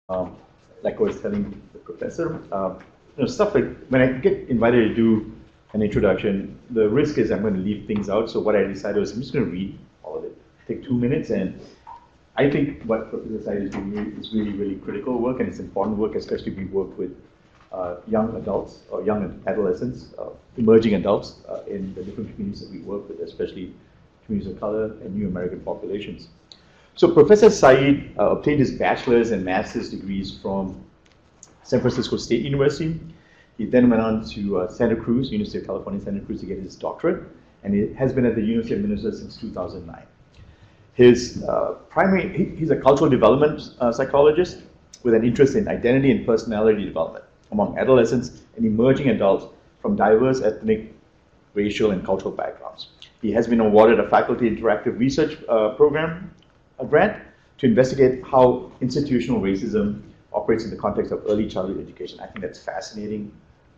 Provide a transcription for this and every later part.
Um, like I was telling the professor, stuff like when I get invited to do an introduction, the risk is I'm going to leave things out. So what I decided was I'm just going to read all of it, take 2 minutes, and I think what Professor Syed is doing is really, really critical work, and it's important work, especially we work with young adults or young adolescents, emerging adults in the different communities that we work with, especially communities of color and new American populations. So Professor Syed obtained his bachelor's and master's degrees from San Francisco State University. He then went on to Santa Cruz, University of California, Santa Cruz, to get his doctorate, and he has been at the University of Minnesota since 2009. His he's a cultural development psychologist with an interest in identity and personality development among adolescents and emerging adults from diverse ethnic, racial, and cultural backgrounds. He has been awarded a faculty interactive research program, a grant, to investigate how institutional racism operates in the context of early childhood education. I think that's fascinating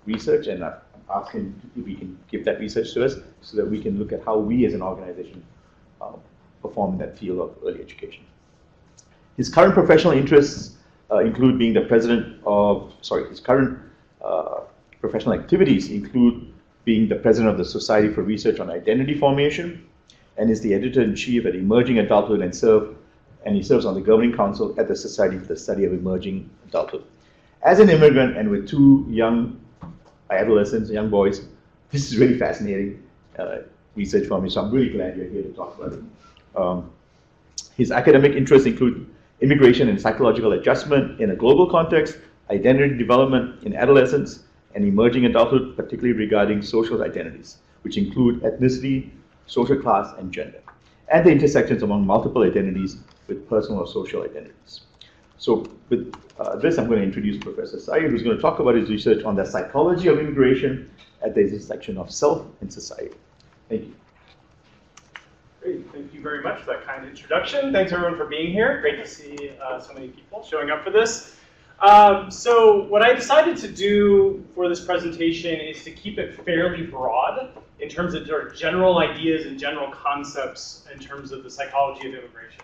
research, and I'm asking if we can give that research to us so that we can look at how we as an organization perform in that field of early education. His current professional interests include being the president of, his current professional activities include being the president of the Society for Research on Identity Formation, and is the editor-in-chief at Emerging Adulthood, and he serves on the governing council at the Society for the Study of Emerging Adulthood. As an immigrant and with 2 young adolescents, young boys, this is really fascinating research for me, so I'm really glad you're here to talk about it. His academic interests include immigration and psychological adjustment in a global context, identity development in adolescence, and emerging adulthood, particularly regarding social identities, which include ethnicity, social class, and gender, and the intersections among multiple identities with personal or social identities. So with this, I'm going to introduce Professor Syed, who's going to talk about his research on the psychology of immigration at the intersection of self and society. Thank you. Great, thank you very much for that kind introduction. Thanks everyone for being here. Great to see so many people showing up for this. So what I decided to do for this presentation is to keep it fairly broad in terms of general ideas and general concepts in terms of the psychology of immigration.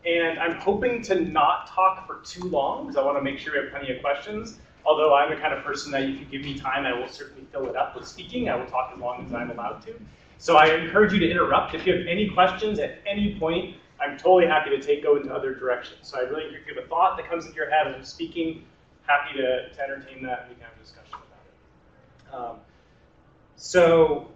And I'm hoping to not talk for too long because I want to make sure we have plenty of questions. Although I'm the kind of person that if you give me time, I will certainly fill it up with speaking. I will talk as long as I'm allowed to. So I encourage you to interrupt. If you have any questions at any point, I'm totally happy to go into other directions. So I really, if you have a thought that comes into your head as I'm speaking, happy to entertain that and we can have a discussion about it. So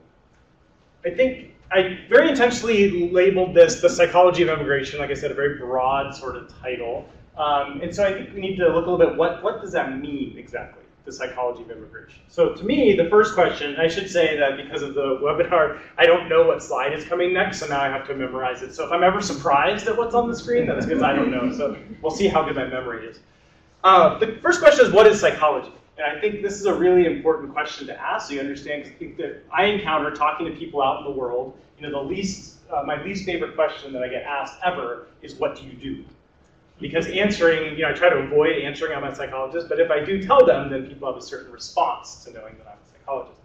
I think I very intentionally labeled this the psychology of immigration, like I said, a very broad sort of title. And so I think we need to look a little bit, what does that mean exactly, the psychology of immigration? So to me, the first question, I should say that because of the webinar, I don't know what slide is coming next, so now I have to memorize it. So if I'm ever surprised at what's on the screen, that's because I don't know. So we'll see how good my memory is. The first question is, what is psychology? And I think this is a really important question to ask so you understand, because I think that I encounter talking to people out in the world, my least favorite question that I get asked ever is, what do you do? Because answering, I try to avoid answering I'm a psychologist, but if I do tell them, then people have a certain response to knowing that I'm a psychologist.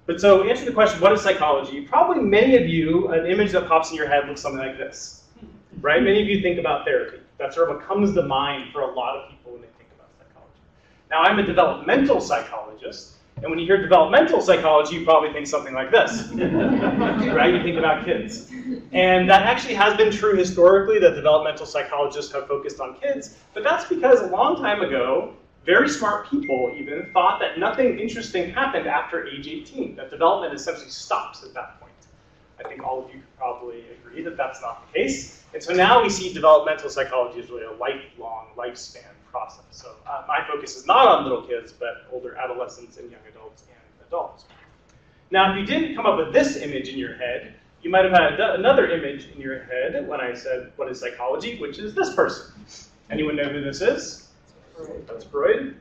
But so answer the question, what is psychology? Probably many of you, an image that pops in your head looks something like this, right? Many of you think about therapy. That's sort of what comes to mind for a lot of people when they think about psychology. Now, I'm a developmental psychologist, and when you hear developmental psychology, you probably think something like this, right? You think about kids. And that actually has been true historically, that developmental psychologists have focused on kids, but that's because a long time ago, very smart people even thought that nothing interesting happened after age 18, that development essentially stops at that point. I think all of you could probably agree that that's not the case. And so now we see developmental psychology as really a lifelong, lifespan process. So my focus is not on little kids, but older adolescents and young adults and adults. Now, if you didn't come up with this image in your head, you might have had another image in your head when I said, what is psychology, which is this person. Anyone know who this is? That's Freud.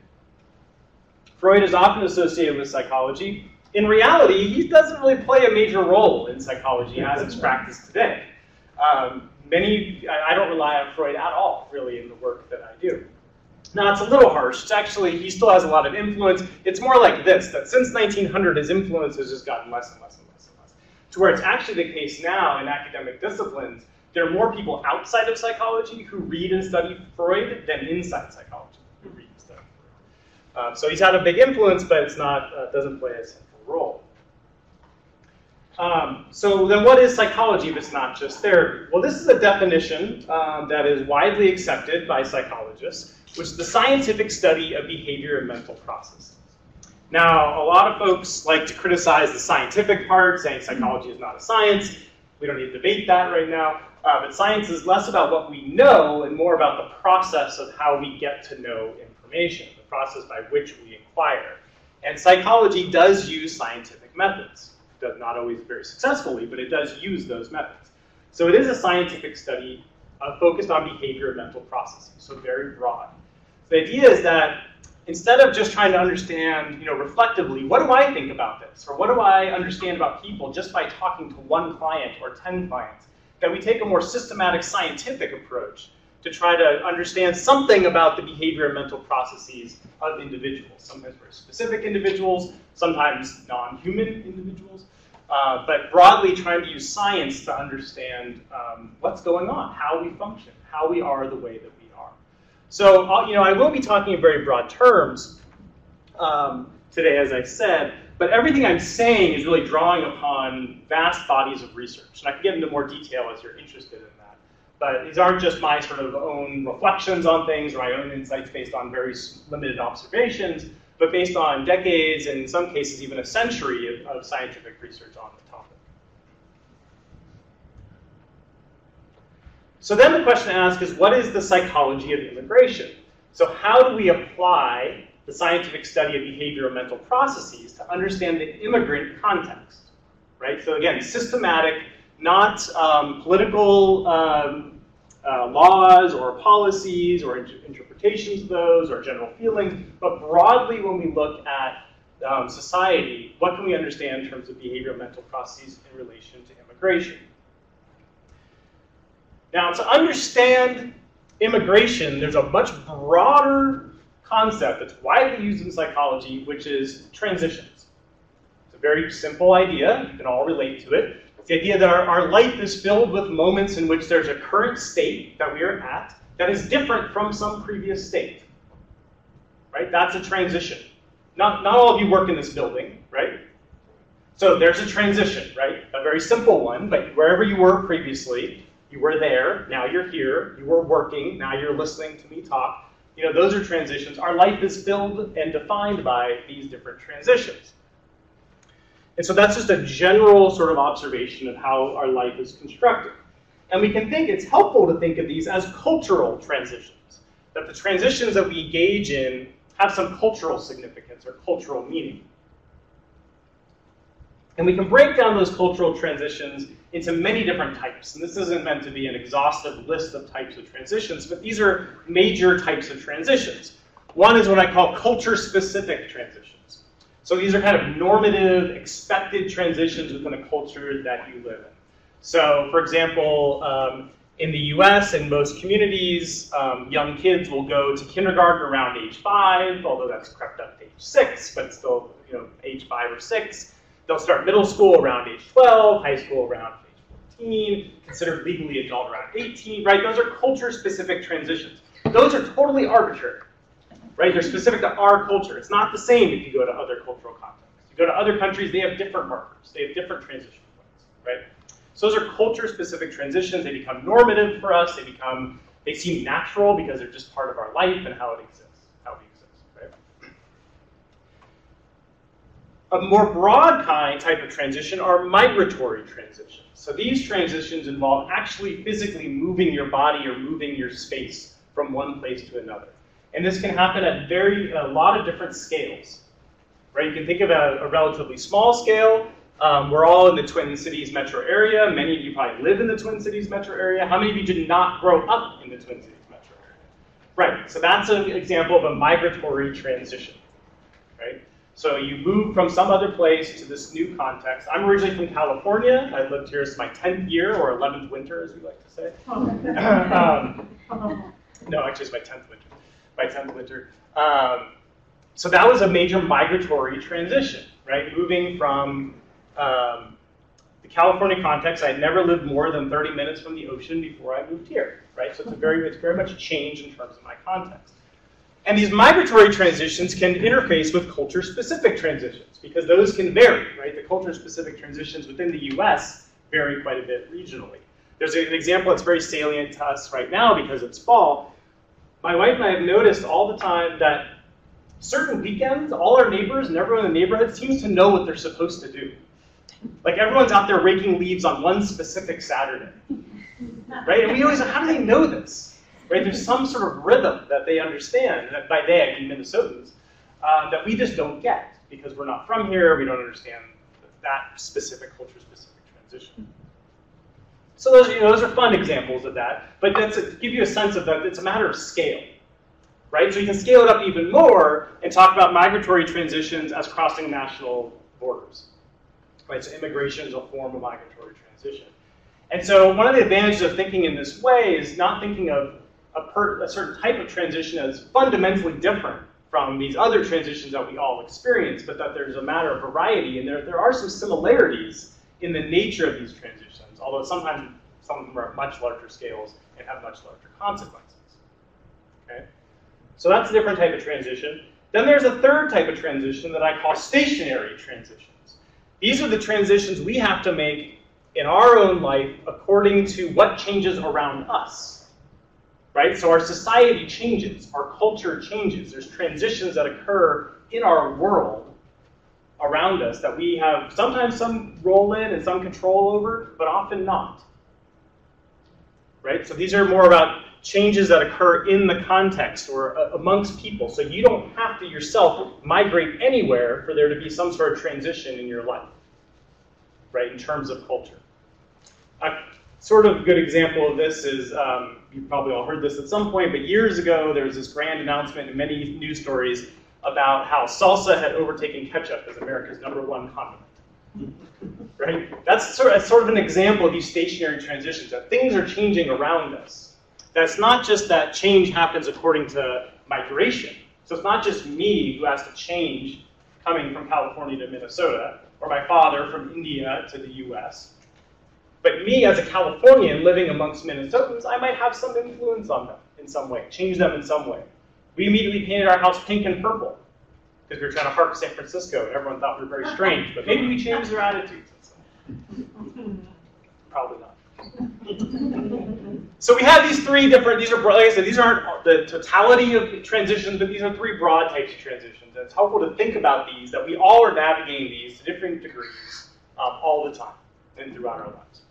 Freud is often associated with psychology. In reality, he doesn't really play a major role in psychology as it's practiced today. I don't rely on Freud at all, really, in the work that I do. Now, it's a little harsh. It's actually, he still has a lot of influence. It's more like this, that since 1900, his influence has just gotten less and less and less and less. To where it's actually the case now in academic disciplines, there are more people outside of psychology who read and study Freud than inside psychology. So he's had a big influence, but it's not doesn't play a central role. So then what is psychology if it's not just therapy? Well, this is a definition that is widely accepted by psychologists, which is the scientific study of behavior and mental processes. Now, a lot of folks like to criticize the scientific part, saying psychology is not a science. We don't need to debate that right now. But science is less about what we know and more about the process of how we get to know information, the process by which we inquire. And psychology does use scientific methods. It does not always very successfully, but it does use those methods. So it is a scientific study focused on behavior and mental processes, so very broad. The idea is that instead of just trying to understand, reflectively, what do I think about this? Or what do I understand about people just by talking to one client or 10 clients? That we take a more systematic scientific approach to try to understand something about the behavior and mental processes of individuals. Sometimes very specific individuals, sometimes non-human individuals, but broadly trying to use science to understand what's going on, how we function, how we are the way that we are. So, I will be talking in very broad terms today, as I said, but everything I'm saying is really drawing upon vast bodies of research. And I can get into more detail as you're interested in that. But these aren't just my sort of own reflections on things or my own insights based on very limited observations, but based on decades and in some cases even a century of scientific research on the topic. So then the question to ask is, what is the psychology of immigration? So how do we apply the scientific study of behavioral and mental processes to understand the immigrant context, right? So again, systematic, not political laws or policies or interpretations of those or general feelings, but broadly when we look at society, what can we understand in terms of behavioral and mental processes in relation to immigration? Now, to understand immigration, there's a much broader concept that's widely used in psychology, which is transitions. It's a very simple idea. You can all relate to it. It's the idea that our life is filled with moments in which there's a current state that we are at that is different from some previous state. Right? That's a transition. Not all of you work in this building, right? So there's a transition, right? A very simple one, but wherever you were previously, you were there, now you're here, you were working, now you're listening to me talk. Those are transitions. Our life is filled and defined by these different transitions. And so that's just a general sort of observation of how our life is constructed. And we can think it's helpful to think of these as cultural transitions, that the transitions that we engage in have some cultural significance or cultural meaning. And we can break down those cultural transitions into many different types. And this isn't meant to be an exhaustive list of types of transitions, but these are major types of transitions. One is what I call culture-specific transitions. So these are kind of normative, expected transitions within a culture that you live in. So, for example, in the US, in most communities, young kids will go to kindergarten around age 5, although that's crept up to age 6, but still, age 5 or 6. They'll start middle school around age 12, high school around age 14, considered legally adult around 18, right? Those are culture-specific transitions. Those are totally arbitrary, right? They're specific to our culture. It's not the same if you go to other cultural contexts. You go to other countries, they have different markers. They have different transition points, right? So those are culture-specific transitions. They become normative for us. They seem natural because they're just part of our life and how it exists, how we exist, right? A more broad type of transition are migratory transitions. So these transitions involve actually physically moving your body or moving your space from one place to another. And this can happen at a lot of different scales, right? You can think of a relatively small scale. We're all in the Twin Cities metro area. Many of you probably live in the Twin Cities metro area. How many of you did not grow up in the Twin Cities metro area? Right, so that's an example of a migratory transition, right? So you move from some other place to this new context. I'm originally from California. I've lived here since my 10th year, or 11th winter, as we like to say. No, actually it's my 10th winter. My 10th winter. So that was a major migratory transition, right? Moving from the California context. I'd never lived more than 30 minutes from the ocean before I moved here, right? So it's very much a change in terms of my context. And these migratory transitions can interface with culture-specific transitions, because those can vary, right? The culture-specific transitions within the US vary quite a bit regionally. There's an example that's very salient to us right now because it's fall. My wife and I have noticed all the time that certain weekends, all our neighbors and everyone in the neighborhood seems to know what they're supposed to do. Like everyone's out there raking leaves on one specific Saturday, right? And we always, how do they know this? Right? There's some sort of rhythm that they understand, and by they I mean Minnesotans, that we just don't get because we're not from here, we don't understand that specific culture-specific transition. So those are fun examples of that, but that's to give you a sense of that it's a matter of scale, right? So you can scale it up even more and talk about migratory transitions as crossing national borders, right? So immigration is a form of migratory transition. And so one of the advantages of thinking in this way is not thinking of a certain type of transition as fundamentally different from these other transitions that we all experience, but that there's a matter of variety, and there are some similarities in the nature of these transitions, although sometimes some of them are at much larger scales and have much larger consequences. Okay? So that's a different type of transition. Then there's a third type of transition that I call stationary transitions. These are the transitions we have to make in our own life according to what changes around us. Right? So our society changes, our culture changes. There's transitions that occur in our world around us that we have sometimes some role in and some control over, but often not. Right? So these are more about changes that occur in the context or amongst people. So you don't have to yourself migrate anywhere for there to be some sort of transition in your life, right, in terms of culture. A sort of good example of this is, you've probably all heard this at some point, but years ago there was this grand announcement in many news stories about how salsa had overtaken ketchup as America's #1 condiment. Right? That's sort of an example of these stationary transitions, that things are changing around us. That's not just that change happens according to migration. So it's not just me who has to change coming from California to Minnesota, or my father from India to the US. But me as a Californian living amongst Minnesotans, I might have some influence on them in some way, change them in some way. We immediately painted our house pink and purple because we were trying to harp San Francisco, and everyone thought we were very strange, but maybe we changed their attitudes. Probably not. So we have these three different, these are, like I said, these aren't the totality of transitions, but these are three broad types of transitions. And it's helpful to think about these, that we all are navigating these to different degrees all the time and throughout our lives.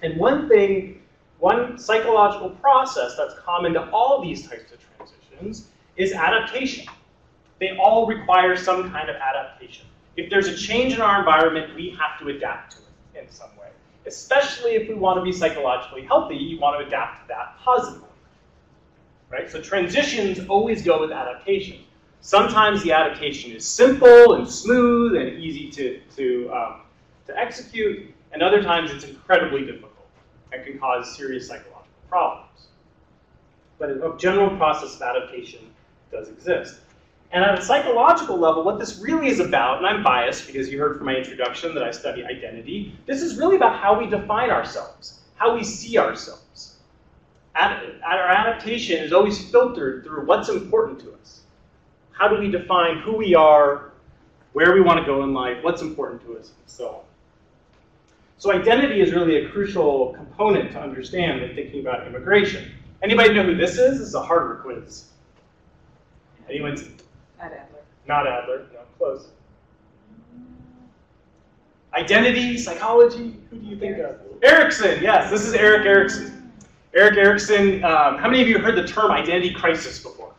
And one psychological process that's common to all these types of transitions is adaptation. They all require some kind of adaptation. If there's a change in our environment, we have to adapt to it in some way. Especially if we want to be psychologically healthy, you want to adapt to that positively. Right? So transitions always go with adaptation. Sometimes the adaptation is simple and smooth and easy to execute, and other times it's incredibly difficult and can cause serious psychological problems. But a general process of adaptation does exist. And at a psychological level, what this really is about, and I'm biased because you heard from my introduction that I study identity, this is really about how we define ourselves, how we see ourselves. Our adaptation is always filtered through what's important to us. How do we define who we are, where we want to go in life, what's important to us, and so on. So identity is really a crucial component to understand when thinking about immigration. Anybody know who this is? This is a Harvard quiz. Anyone's? Not Adler. Not Adler, no, close. Identity, psychology, who do you think of? Erikson, yes, this is Erik Erikson. Erik Erikson, how many of you have heard the term identity crisis before?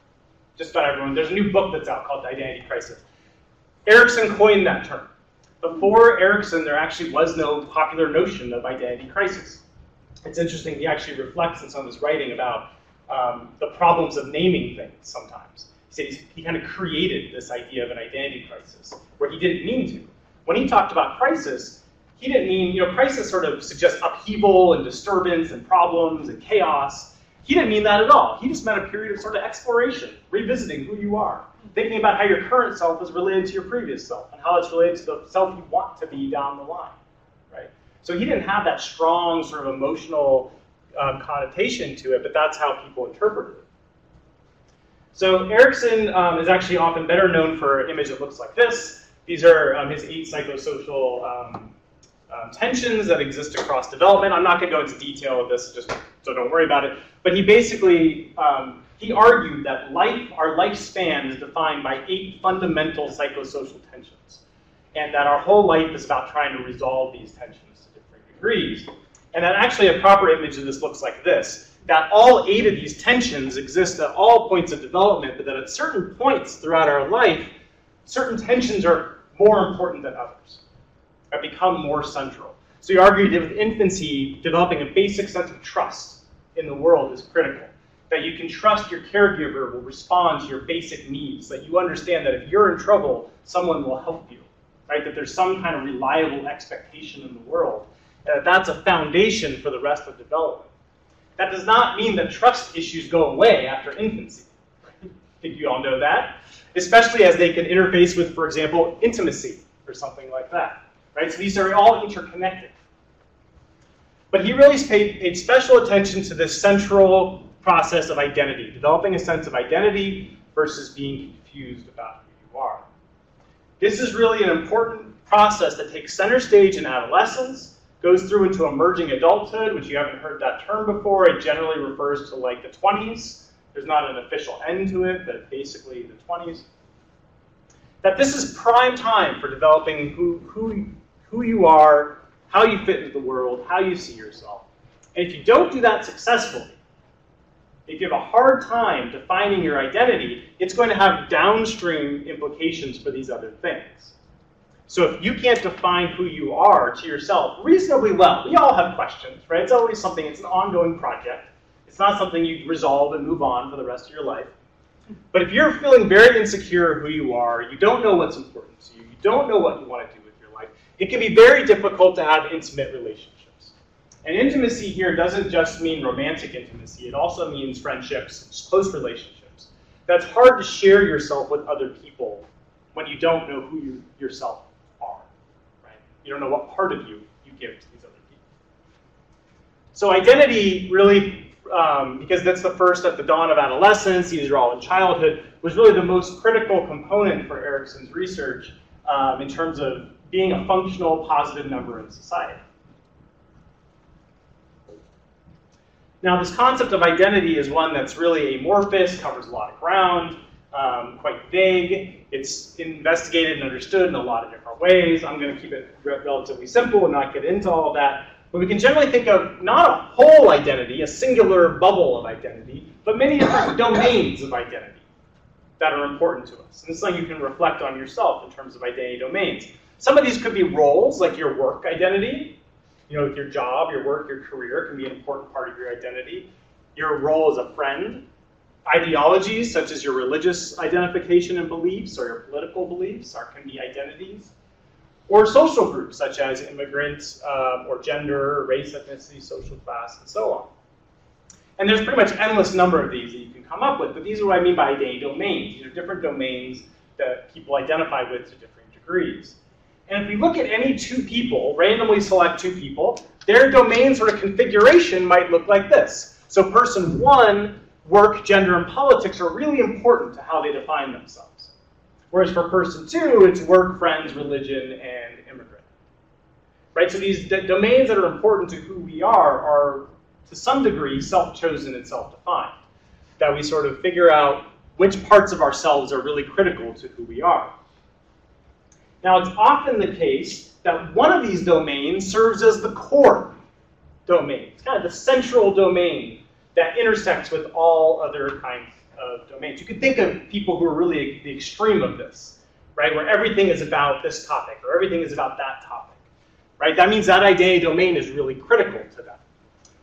Just about everyone. There's a new book that's out called The Identity Crisis. Erikson coined that term. Before Erikson, there actually was no popular notion of identity crisis. It's interesting, he actually reflects in some of his writing about the problems of naming things sometimes. He said he kind of created this idea of an identity crisis, where he didn't mean to. When he talked about crisis, he didn't mean, crisis sort of suggests upheaval and disturbance and problems and chaos. He didn't mean that at all. He just meant a period of sort of exploration, revisiting who you are, thinking about how your current self is related to your previous self and how it's related to the self you want to be down the line, right? So he didn't have that strong sort of emotional connotation to it, but that's how people interpreted it. So Erikson is actually often better known for an image that looks like this. These are his 8 psychosocial tensions that exist across development. I'm not going to go into detail of this, just so don't worry about it. But he basically he argued that our lifespan is defined by 8 fundamental psychosocial tensions, and that our whole life is about trying to resolve these tensions to different degrees. And that actually a proper image of this looks like this, that all 8 of these tensions exist at all points of development, but that at certain points throughout our life, certain tensions are more important than others, have become more central. So he argued that with infancy, developing a basic sense of trust in the world is critical, that you can trust your caregiver will respond to your basic needs, that you understand that if you're in trouble, someone will help you, right? That there's some kind of reliable expectation in the world, and that that's a foundation for the rest of development. That does not mean that trust issues go away after infancy. I think you all know that, especially as they can interface with, for example, intimacy or something like that, right? So these are all interconnected. But he really paid special attention to this central process of identity, developing a sense of identity versus being confused about who you are. This is really an important process that takes center stage in adolescence, goes through into emerging adulthood, which you haven't heard that term before. It generally refers to like the 20s. There's not an official end to it, but basically the 20s. That this is prime time for developing who you are, how you fit into the world, how you see yourself. And if you don't do that successfully, if you have a hard time defining your identity, it's going to have downstream implications for these other things. So if you can't define who you are to yourself reasonably well, we all have questions, right? It's always something, it's an ongoing project. It's not something you resolve and move on for the rest of your life. But if you're feeling very insecure who you are, you don't know what's important to you, you don't know what you want to do with your life, it can be very difficult to have intimate relationships. And intimacy here doesn't just mean romantic intimacy, it also means friendships, close relationships. That's hard to share yourself with other people when you don't know who you yourself are, right? You don't know what part of you give to these other people. So identity really, because that's the first at the dawn of adolescence, these are all in childhood, was really the most critical component for Erikson's research in terms of being a functional, positive member in society. Now, this concept of identity is one that's really amorphous, covers a lot of ground, quite vague. It's investigated and understood in a lot of different ways. I'm going to keep it relatively simple and not get into all of that. But we can generally think of not a whole identity, a singular bubble of identity, but many different domains of identity that are important to us. And this is something you can reflect on yourself in terms of identity domains. Some of these could be roles, like your work identity. You know, your job, your work, your career can be an important part of your identity. Your role as a friend. Ideologies, such as your religious identification and beliefs or your political beliefs, can be identities. Or social groups, such as immigrants, or gender, race, ethnicity, social class, and so on. And there's pretty much an endless number of these that you can come up with, but these are what I mean by identity domains. These are different domains that people identify with to different degrees. And if we look at any 2 people, randomly select 2 people, their domain sort of configuration might look like this. So person 1, work, gender, and politics are really important to how they define themselves. Whereas for person 2, it's work, friends, religion, and immigrant. Right? So these domains that are important to who we are to some degree self-chosen and self-defined. That we sort of figure out which parts of ourselves are really critical to who we are. Now, it's often the case that one of these domains serves as the core domain. It's kind of the central domain that intersects with all other kinds of domains. You could think of people who are really the extreme of this, right? Where everything is about this topic or everything is about that topic, right? That means that identity domain is really critical to them.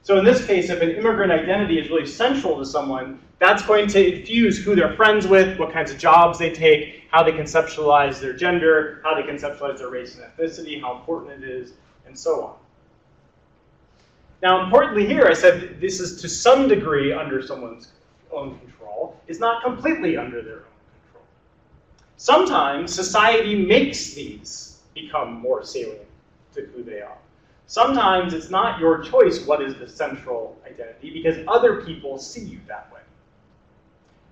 So in this case, if an immigrant identity is really central to someone, that's going to infuse who they're friends with, what kinds of jobs they take, how they conceptualize their gender, how they conceptualize their race and ethnicity, how important it is, and so on. Now, importantly here, I said this is to some degree under someone's own control. It's not completely under their own control. Sometimes society makes these become more salient to who they are. Sometimes it's not your choice what is the central identity because other people see you that way.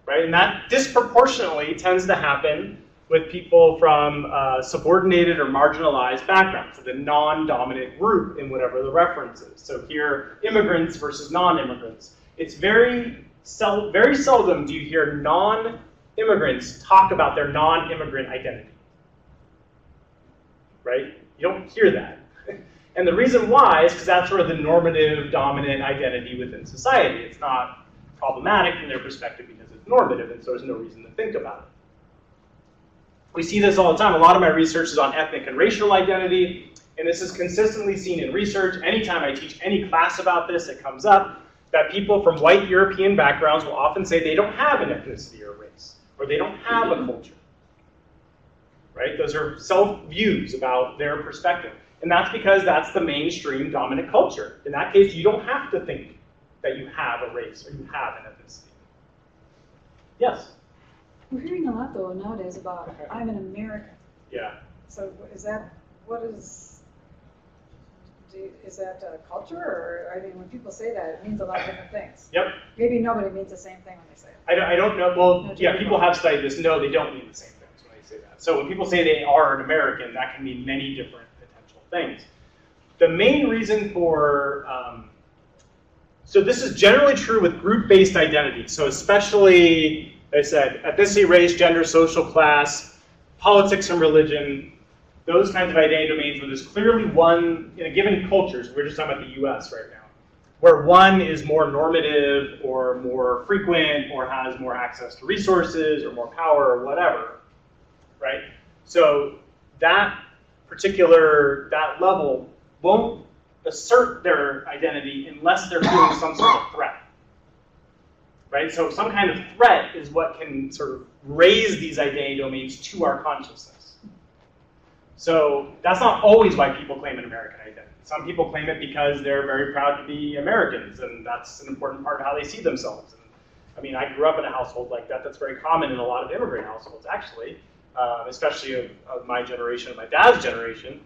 right? And that disproportionately tends to happen with people from subordinated or marginalized backgrounds, so the non-dominant group in whatever the reference is. So here, immigrants versus non-immigrants. It's very seldom do you hear non-immigrants talk about their non-immigrant identity, right? You don't hear that. And the reason why is because that's sort of the normative, dominant identity within society. It's not problematic from their perspective because it's normative, and so there's no reason to think about it. We see this all the time. A lot of my research is on ethnic and racial identity, and this is consistently seen in research. Anytime I teach any class about this, it comes up that people from white European backgrounds will often say they don't have an ethnicity or race, or they don't have a culture. Right? Those are self-views about their perspective. And that's because that's the mainstream dominant culture. In that case, you don't have to think that you have a race or you have an ethnicity. Yes? We're hearing a lot, though, nowadays about, I'm an American. Yeah. So is that, is that a culture? Or, I mean, when people say that, it means a lot of different things. Yep. Maybe nobody means the same thing when they say it. I don't know. Well, yeah, people have studied this. No, they don't mean the same things when they say that. So when people say they are an American, that can mean many different potential things. The main reason for, so this is generally true with group-based identity. So especially, I said, ethnicity, race, gender, social class, politics and religion, those kinds of identity domains where there's clearly one, in a given culture, so we're just talking about the US right now, where one is more normative or more frequent or has more access to resources or more power or whatever, right? So that level won't assert their identity unless they're feeling some sort of threat. Right? So some kind of threat is what can sort of raise these identity domains to our consciousness. So that's not always why people claim an American identity. Some people claim it because they're very proud to be Americans, and that's an important part of how they see themselves. And, I mean, I grew up in a household like that. That's very common in a lot of immigrant households, actually, especially of my generation, of my dad's generation,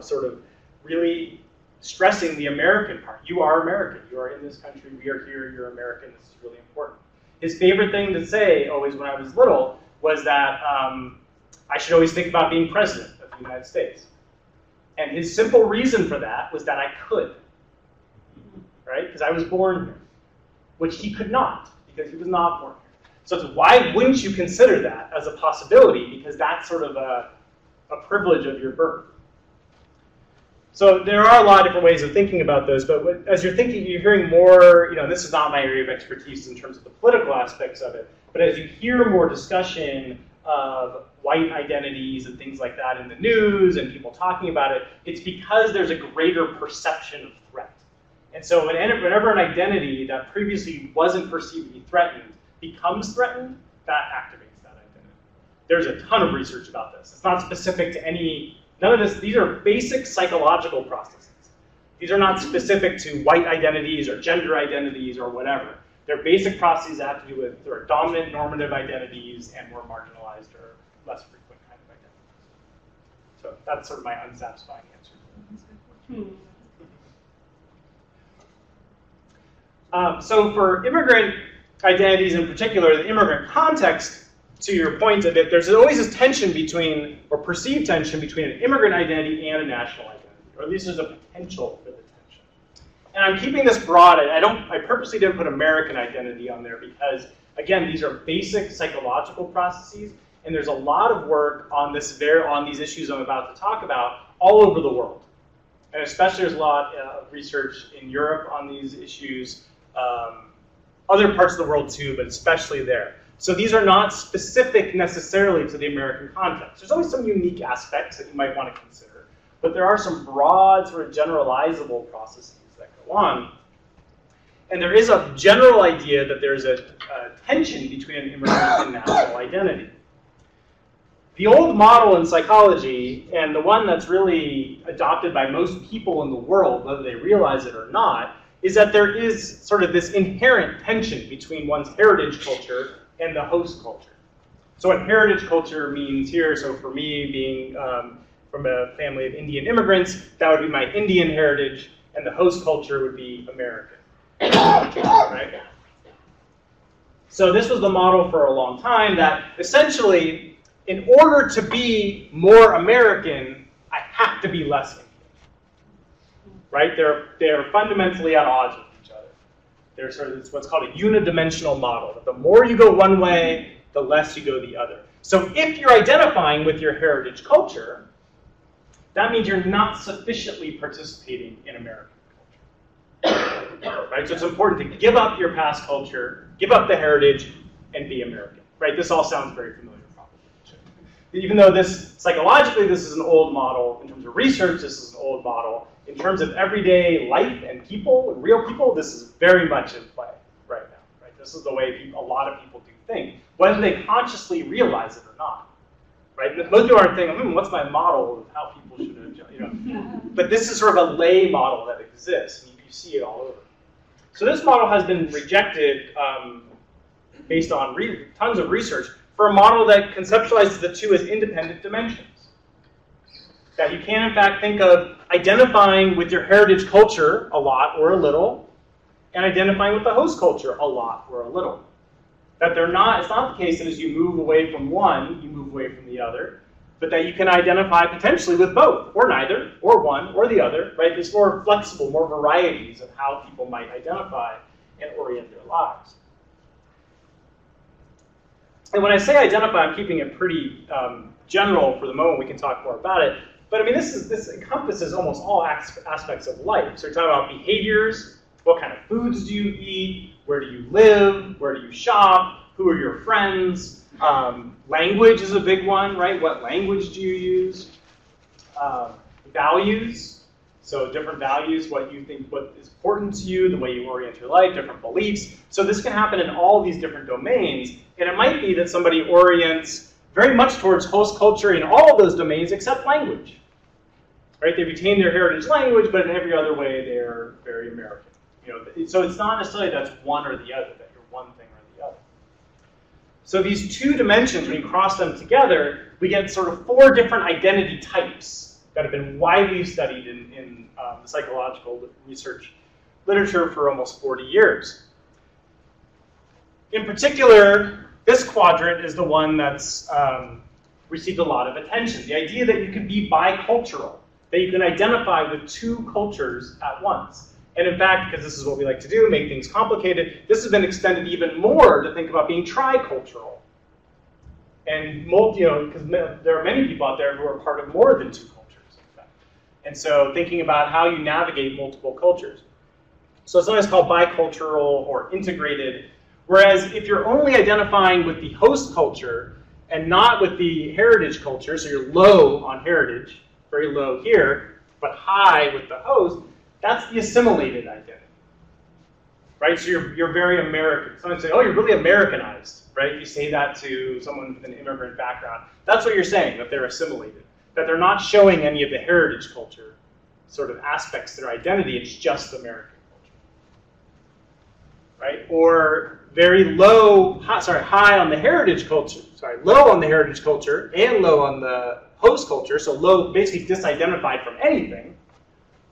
sort of really stressing the American part. You are American. You are in this country. We are here. You're American. This is really important. His favorite thing to say, always when I was little, was that I should always think about being president of the United States. And his simple reason for that was that I could, right? Because I was born here, which he could not, because he was not born here. So it's, why wouldn't you consider that as a possibility? Because that's sort of a privilege of your birth. So there are a lot of different ways of thinking about those, but as you're thinking, you're hearing more, this is not my area of expertise in terms of the political aspects of it, but as you hear more discussion of white identities and things like that in the news and people talking about it, it's because there's a greater perception of threat. And so whenever an identity that previously wasn't perceived to be threatened becomes threatened, that activates that identity. There's a ton of research about this. It's not specific to any, none of this, these are basic psychological processes. These are not specific to white identities or gender identities or whatever. They're basic processes that have to do with sort of dominant normative identities and more marginalized or less frequent kind of identities. So that's sort of my unsatisfying answer. So for immigrant identities in particular, the immigrant context, to your point of it, there's always this tension between, or perceived tension between an immigrant identity and a national identity, or at least there's a potential for the tension. And I'm keeping this broad. I purposely didn't put American identity on there because, again, these are basic psychological processes, and there's a lot of work on these issues I'm about to talk about all over the world. And especially there's a lot of research in Europe on these issues, other parts of the world too, but especially there. So these are not specific necessarily to the American context. There's always some unique aspects that you might want to consider, but there are some broad sort of generalizable processes that go on. And there is a general idea that there's a tension between an immigrant and national identity. The old model in psychology, and the one that's really adopted by most people in the world, whether they realize it or not, is that there is sort of this inherent tension between one's heritage culture and the host culture. So what heritage culture means here, so for me being from a family of Indian immigrants, that would be my Indian heritage, and the host culture would be American. Right? So this was the model for a long time that essentially, in order to be more American, I have to be less Indian. Right? They're fundamentally at odds with each other. There's sort of what's called a unidimensional model. That the more you go one way, the less you go the other. So if you're identifying with your heritage culture, that means you're not sufficiently participating in American culture. Right? So it's important to give up your past culture, give up the heritage, and be American. Right? This all sounds very familiar, probably. Even though psychologically, this is an old model. In terms of research, this is an old model. In terms of everyday life and people, and real people, this is very much in play right now. Right? This is the way a lot of people do think, whether they consciously realize it or not. Right? Most people aren't thinking, what's my model of how people should, But this is sort of a lay model that exists, and you see it all over. So this model has been rejected based on tons of research for a model that conceptualizes the two as independent dimensions. That you can, in fact, think of identifying with your heritage culture a lot or a little, and identifying with the host culture a lot or a little. That it's not the case that as you move away from one, you move away from the other, but that you can identify potentially with both, or neither, or one, or the other, right? There's more flexible, more varieties of how people might identify and orient their lives. And when I say identify, I'm keeping it pretty general for the moment. We can talk more about it. But I mean, this encompasses almost all aspects of life. So we're talking about behaviors. What kind of foods do you eat? Where do you live? Where do you shop? Who are your friends? Language is a big one, right? What language do you use? Values. So different values, what you think, what is important to you, the way you orient your life, different beliefs. So this can happen in all these different domains. And it might be that somebody orients very much towards host culture in all of those domains except language. Right? They retain their heritage language, but in every other way they're very American. So it's not necessarily that's one or the other, that you're one thing or the other. So these two dimensions, when you cross them together, we get sort of 4 different identity types that have been widely studied in the psychological research literature for almost 40 years. In particular, this quadrant is the one that's received a lot of attention. The idea that you can be bicultural, that you can identify with 2 cultures at once. And in fact, because this is what we like to do, make things complicated, this has been extended even more to think about being tricultural. And because there are many people out there who are part of more than 2 cultures, in fact. And so thinking about how you navigate multiple cultures. So it's sometimes called bicultural or integrated. Whereas if you're only identifying with the host culture and not with the heritage culture, so you're low on heritage, very low here, but high with the host, that's the assimilated identity. Right? So you're very American. Someone say, oh, you're really Americanized, right? You say that to someone with an immigrant background. That's what you're saying, that they're assimilated. That they're not showing any of the heritage culture sort of aspects to their identity, it's just American culture. Right? Or very high on the heritage culture, low on the heritage culture and low on the host culture, so low, basically disidentified from anything,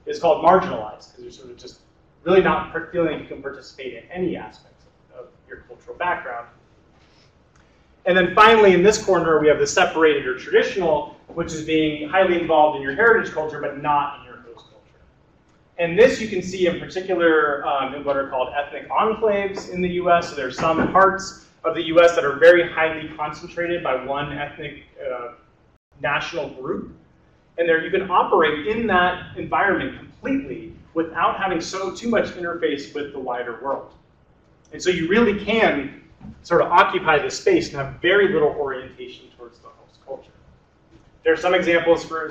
is called marginalized, because you're sort of just really not feeling like you can participate in any aspects of your cultural background. And then finally, in this corner, we have the separated or traditional, which is being highly involved in your heritage culture, but not in your host culture. And this you can see in particular in what are called ethnic enclaves in the US. So there are some parts of the US that are very highly concentrated by one ethnic national group. And there you can operate in that environment completely without having too much interface with the wider world. And so you really can sort of occupy this space and have very little orientation towards the host culture. There are some examples for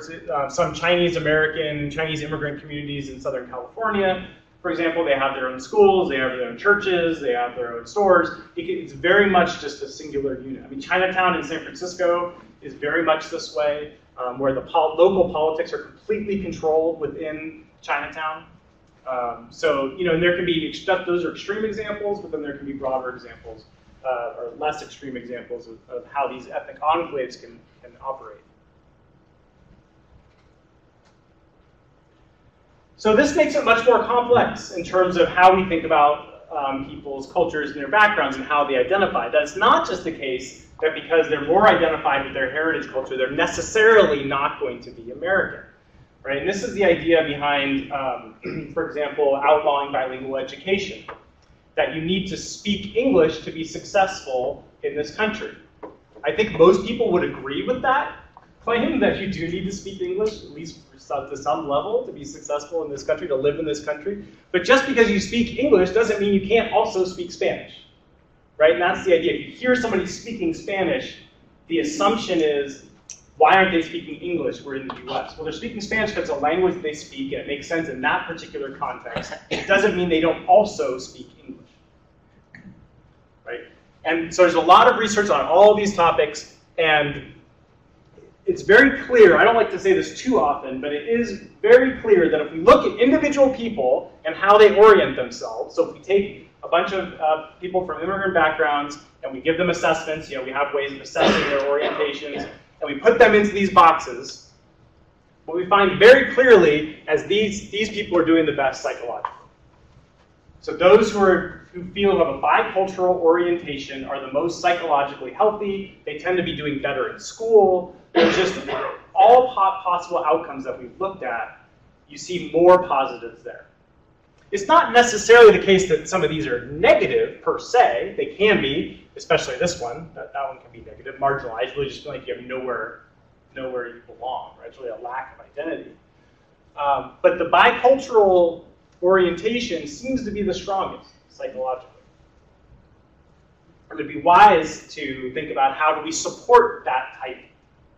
some Chinese immigrant communities in Southern California. For example, they have their own schools, they have their own churches, they have their own stores. It's very much just a singular unit. I mean, Chinatown in San Francisco is very much this way, where the local politics are completely controlled within Chinatown. And there can be, those are extreme examples, but then there can be broader examples, or less extreme examples of how these ethnic enclaves can operate. So this makes it much more complex in terms of how we think about people's cultures and their backgrounds and how they identify. That's not just the case that because they're more identified with their heritage culture, they're necessarily not going to be American. Right? And this is the idea behind, for example, outlawing bilingual education, that you need to speak English to be successful in this country. I think most people would agree with that claim, that you do need to speak English, at least to some level, to be successful in this country, to live in this country. But just because you speak English doesn't mean you can't also speak Spanish. Right? And that's the idea. If you hear somebody speaking Spanish, the assumption is, why aren't they speaking English? We're in the US. Well, they're speaking Spanish because it's a language they speak, and it makes sense in that particular context. It doesn't mean they don't also speak English. Right? And so there's a lot of research on all of these topics, and it's very clear, I don't like to say this too often, but it is very clear that if we look at individual people and how they orient themselves, so if we take a bunch of people from immigrant backgrounds and we give them assessments, we have ways of assessing their orientations, and we put them into these boxes, what we find very clearly is these people are doing the best psychologically. So those who feel have a bicultural orientation are the most psychologically healthy. They tend to be doing better in school. There's just all possible outcomes that we've looked at. You see more positives there. It's not necessarily the case that some of these are negative per se. They can be, especially this one. That one can be negative, marginalized. Really just feel like you have nowhere you belong. Right? It's really a lack of identity. But the bicultural orientation seems to be the strongest psychologically. It would be wise to think about how do we support that type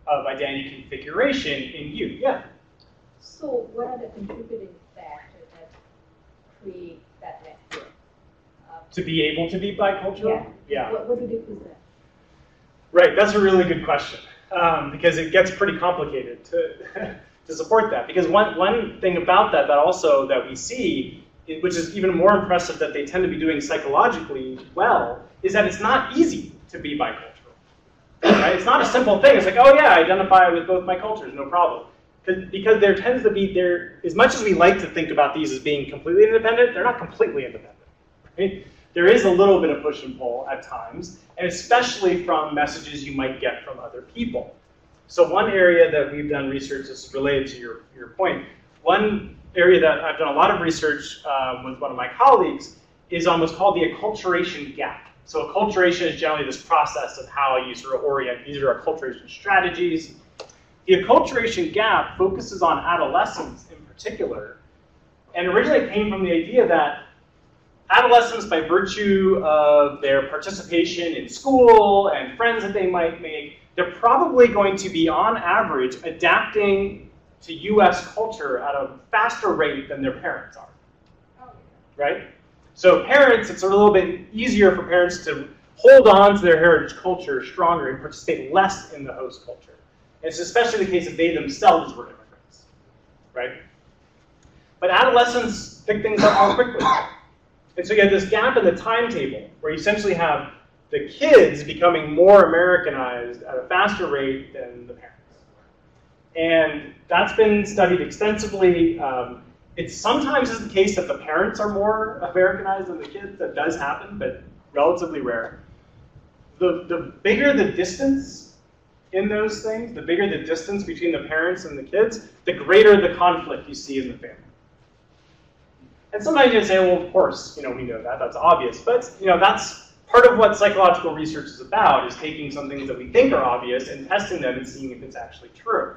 of identity configuration in you. Yeah? So what are the contributing factors that create that network? To be able to be bicultural? Yeah. What do they present? Right, that's a really good question. Because it gets pretty complicated to support that. Because one thing about that we see, which is even more impressive that they tend to be doing psychologically well, is that it's not easy to be bicultural. Right? It's not a simple thing. It's like, oh yeah, I identify with both my cultures, no problem. Because there tends to be, as much as we like to think about these as being completely independent, they're not completely independent. Right? There is a little bit of push and pull at times, and especially from messages you might get from other people. So one area that we've done research is related to your point. One area that I've done a lot of research with one of my colleagues is on what's called the acculturation gap. So acculturation is generally this process of how you sort of orient. These are acculturation strategies. The acculturation gap focuses on adolescents in particular, and originally came from the idea that adolescents, by virtue of their participation in school and friends that they might make, they're probably going to be, on average, adapting to US culture at a faster rate than their parents are. Right? So parents, it's a little bit easier for parents to hold on to their heritage culture stronger and participate less in the host culture. And it's especially the case if they themselves were immigrants. Right? But adolescents pick things up more quickly. And so you have this gap in the timetable where you essentially have the kids becoming more Americanized at a faster rate than the parents. And that's been studied extensively. It sometimes is the case that the parents are more Americanized than the kids. That does happen, but relatively rare. The bigger the distance in those things, the bigger the distance between the parents and the kids, the greater the conflict you see in the family. And sometimes you say, well, of course, we know that, that's obvious. But, that's part of what psychological research is about, is taking some things that we think are obvious and testing them and seeing if it's actually true.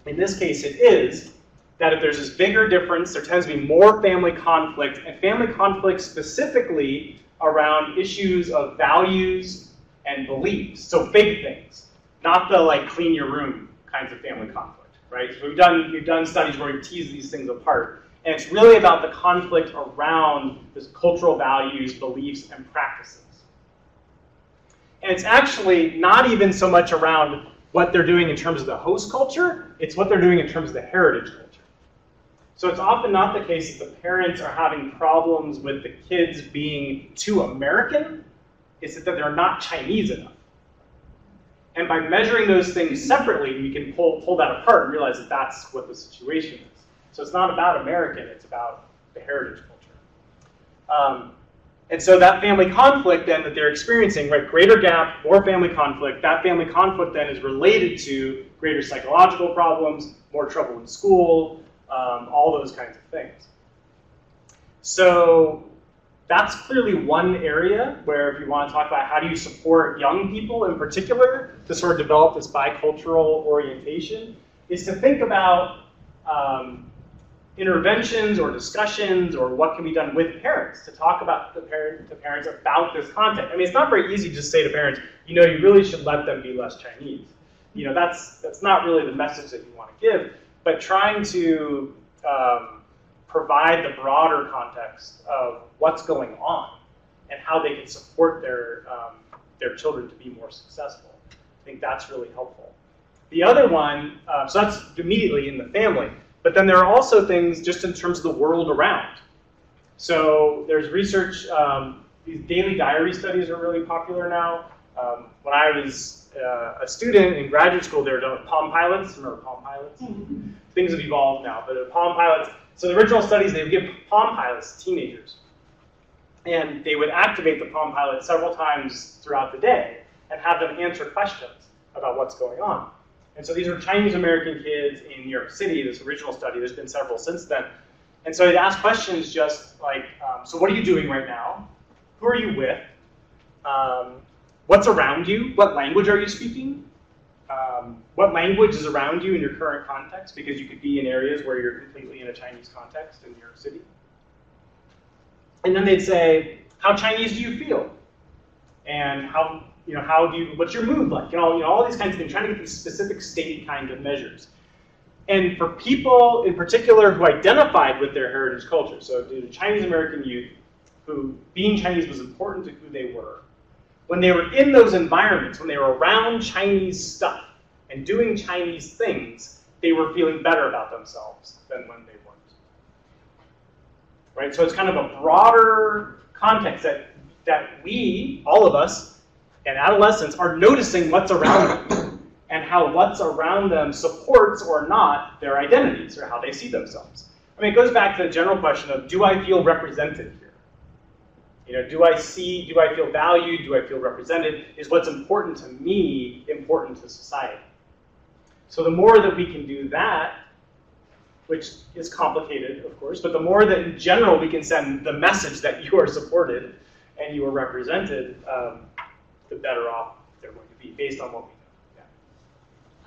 In this case, it is that if there's this bigger difference, there tends to be more family conflict, and family conflict specifically around issues of values and beliefs. So big things, not the clean your room kinds of family conflict, right? So we've done studies where we tease these things apart. And it's really about the conflict around this cultural values, beliefs, and practices. And it's actually not even so much around what they're doing in terms of the host culture, it's what they're doing in terms of the heritage culture. So it's often not the case that the parents are having problems with the kids being too American, it's that they're not Chinese enough. And by measuring those things separately, we can pull that apart and realize that that's what the situation is. So it's not about American, it's about the heritage culture. And so that family conflict then that they're experiencing, right, greater gap, more family conflict, that family conflict then is related to greater psychological problems, more trouble in school, all those kinds of things. So that's clearly one area where if you want to talk about how do you support young people in particular to sort of develop this bicultural orientation, is to think about interventions or discussions or what can be done with parents to talk about to parents about this content. I mean, it's not very easy to just say to parents, you know, you really should let them be less Chinese. You know, that's not really the message that you want to give, but trying to provide the broader context of what's going on and how they can support their children to be more successful. I think that's really helpful. The other one, so that's immediately in the family, but then there are also things just in terms of the world around. So there's research, these daily diary studies are really popular now. When I was a student in graduate school, there were Palm Pilots. Remember Palm Pilots? Mm-hmm. Things have evolved now, but Palm Pilots, so the original studies, they would give Palm Pilots to teenagers. And they would activate the Palm Pilot several times throughout the day and have them answer questions about what's going on. And so these are Chinese American kids in New York City, this original study. There's been several since then. And so they'd ask questions just like, so what are you doing right now? Who are you with? What's around you? What language are you speaking? What language is around you in your current context? Because you could be in areas where you're completely in a Chinese context in New York City. And then they'd say, how Chinese do you feel? And how do you, what's your mood like? All these kinds of things, trying to get these specific state kind of measures. And for people in particular who identified with their heritage culture, so the Chinese American youth, who being Chinese was important to who they were, when they were in those environments, when they were around Chinese stuff and doing Chinese things, they were feeling better about themselves than when they weren't. Right? So it's kind of a broader context that we, all of us, and adolescents are noticing what's around them and how what's around them supports or not their identities or how they see themselves. I mean, it goes back to the general question of, do I feel represented here? Do I feel valued? Do I feel represented? Is what's important to me important to society? So the more that we can do that, which is complicated, of course, but the more that in general we can send the message that you are supported and you are represented, the better off they're going to be based on what we know.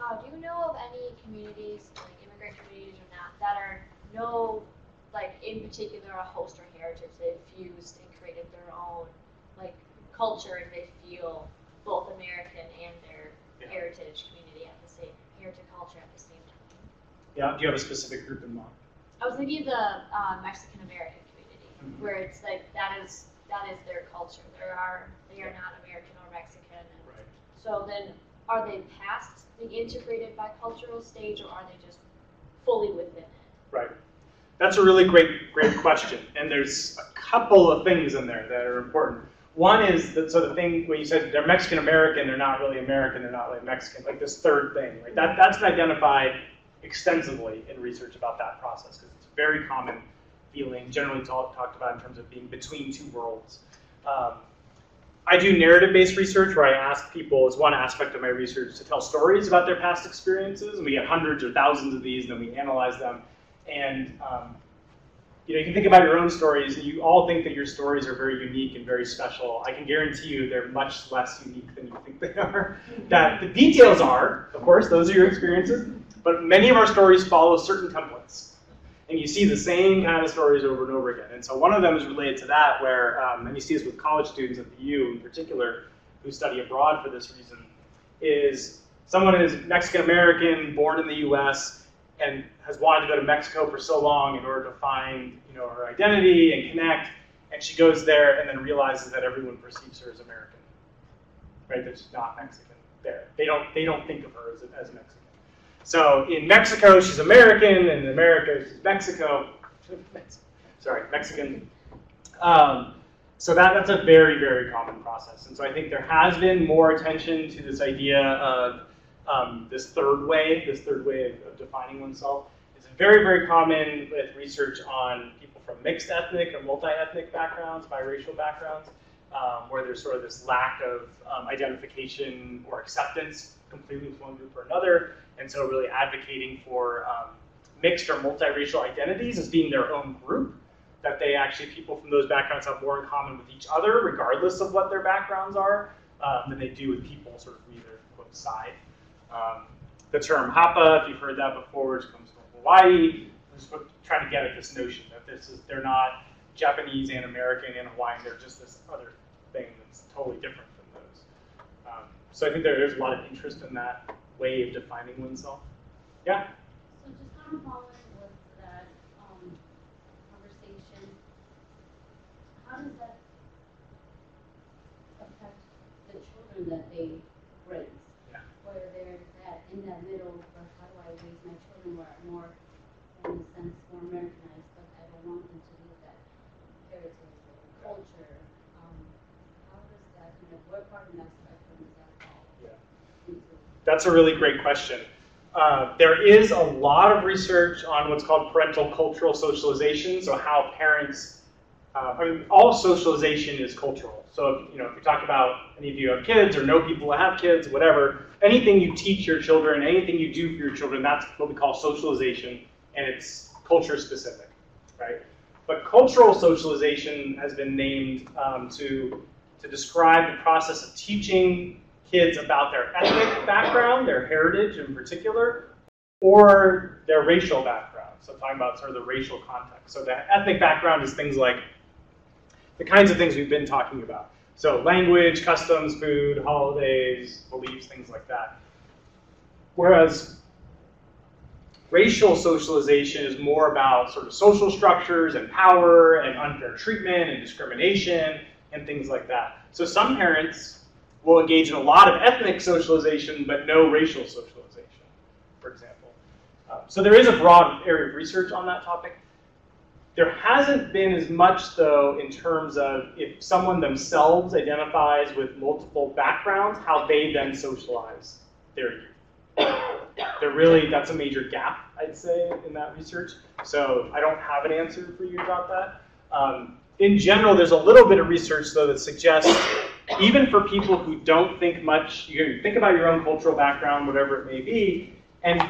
Yeah. Do you know of any communities, like immigrant communities or not, that are in particular a host or heritage? They've fused and created their own culture, and they feel both American and their heritage community at the same heritage culture at the same time. Yeah. Do you have a specific group in mind? I was thinking of the Mexican American community, mm-hmm. where it's that is their culture. They are not American or Mexican. And right. So then, are they past the integrated bicultural stage, or are they just fully within it? Right. That's a really great question, and there's a couple of things in there that are important. One is that the thing when you said they're Mexican American, they're not really American, they're not really Mexican. This third thing, right? That's been identified extensively in research about that process because it's a very common feeling, generally talked about in terms of being between two worlds. I do narrative-based research where I ask people, as one aspect of my research, to tell stories about their past experiences, and we get hundreds or thousands of these, and then we analyze them. And you can think about your own stories, and you all think that your stories are very unique and very special. I can guarantee you they're much less unique than you think they are. That the details are, of course, those are your experiences, but many of our stories follow certain templates. And you see the same kind of stories over and over again. And so one of them is related to that, where, and you see this with college students at the U in particular, who study abroad for this reason, is someone is Mexican-American, born in the US, and has wanted to go to Mexico for so long in order to find her identity and connect, and she goes there and then realizes that everyone perceives her as American, right? That she's not Mexican there. They don't think of her as Mexican. So in Mexico, she's American, and in America, she's Mexico. Sorry, Mexican. So that's a very, very common process. And so I think there has been more attention to this idea of this third way of defining oneself. It's very, very common with research on people from mixed ethnic or multi-ethnic backgrounds, biracial backgrounds, where there's sort of this lack of identification or acceptance completely with one group or another, and so really advocating for mixed or multiracial identities as being their own group, that they actually, people from those backgrounds have more in common with each other, regardless of what their backgrounds are, than they do with people sort of from either quote side. The term HUP, if you've heard that before, which comes from Hawaii, is trying to get at this notion that they're not Japanese and American and Hawaiian, they're just this other thing that's totally different from those. So I think there's a lot of interest in that way of defining oneself. Yeah? So just kind of following with that conversation, how does that affect the children that they raise? Yeah. Whether they're in that middle, or how do I raise my children where I'm more, in a sense, more Americanized, but I don't want them to lose that heritage or culture. How does that, what part of that spectrum does that fall into? That's a really great question. There is a lot of research on what's called parental cultural socialization, so how parents, all socialization is cultural. So if you talk about any of you have kids or know people who have kids, whatever, anything you teach your children, anything you do for your children, that's what we call socialization, and it's culture specific, right? But cultural socialization has been named to describe the process of teaching kids about their ethnic background, their heritage in particular, or their racial background. So talking about sort of the racial context. So the ethnic background is things like the kinds of things we've been talking about. So language, customs, food, holidays, beliefs, things like that. Whereas racial socialization is more about sort of social structures and power and unfair treatment and discrimination and things like that. So some parents will engage in a lot of ethnic socialization but no racial socialization, for example. So there is a broad area of research on that topic. There hasn't been as much, though, in terms of if someone themselves identifies with multiple backgrounds, how they then socialize their youth. That's a major gap, I'd say, in that research. So I don't have an answer for you about that. In general, there's a little bit of research, though, that suggests even for people who don't think much, you think about your own cultural background, whatever it may be, and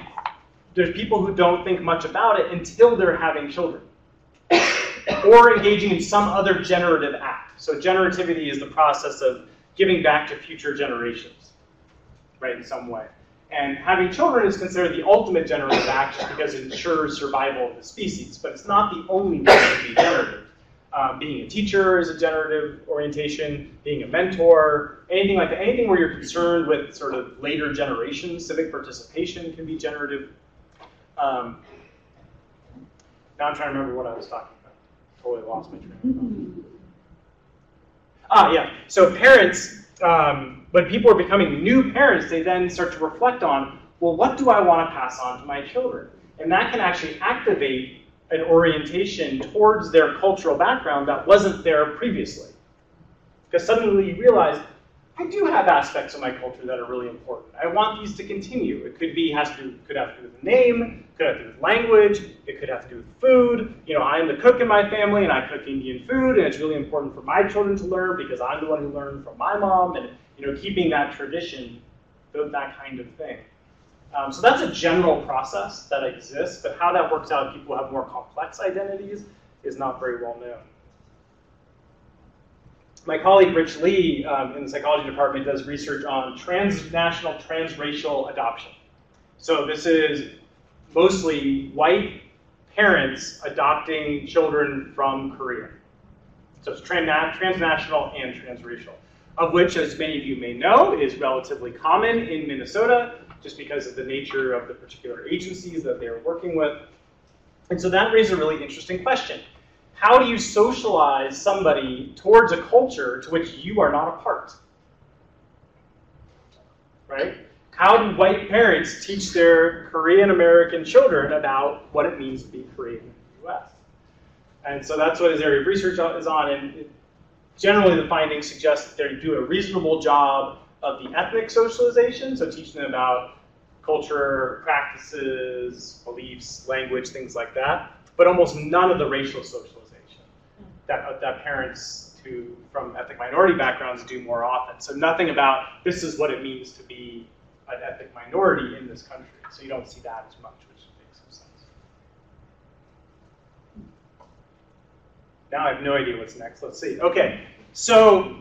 there's people who don't think much about it until they're having children or engaging in some other generative act. So generativity is the process of giving back to future generations, right, in some way. And having children is considered the ultimate generative act because it ensures survival of the species, but it's not the only way to be generative. Being a teacher is a generative orientation, being a mentor, anything like that, anything where you're concerned with sort of later generations, civic participation can be generative. Now I'm trying to remember what I was talking about. Totally lost my train of thought. Yeah, so parents, when people are becoming new parents, they then start to reflect on, well, what do I want to pass on to my children? And that can actually activate an orientation towards their cultural background that wasn't there previously. Because suddenly you realize, I do have aspects of my culture that are really important. I want these to continue. It could have to do with the name, it could have to do with language, it could have to do with food. I'm the cook in my family and I cook Indian food, and it's really important for my children to learn because I'm the one who learned from my mom, and keeping that tradition, that kind of thing. So that's a general process that exists, but how that works out if people have more complex identities is not very well known. My colleague Rich Lee in the psychology department does research on transnational, transracial adoption. So this is mostly white parents adopting children from Korea. So it's transnational and transracial, of which, as many of you may know, is relatively common in Minnesota, just because of the nature of the particular agencies that they're working with. And so that raises a really interesting question. How do you socialize somebody towards a culture to which you are not a part? Right? How do white parents teach their Korean American children about what it means to be Korean in the US? And so that's what his area of research is on. And generally the findings suggest that they do a reasonable job of the ethnic socialization, so teaching them about culture, practices, beliefs, language, things like that, but almost none of the racial socialization. that parents from ethnic minority backgrounds do more often. So nothing about this is what it means to be an ethnic minority in this country. So you don't see that as much, which makes some sense. Now I have no idea what's next. Let's see. Okay, so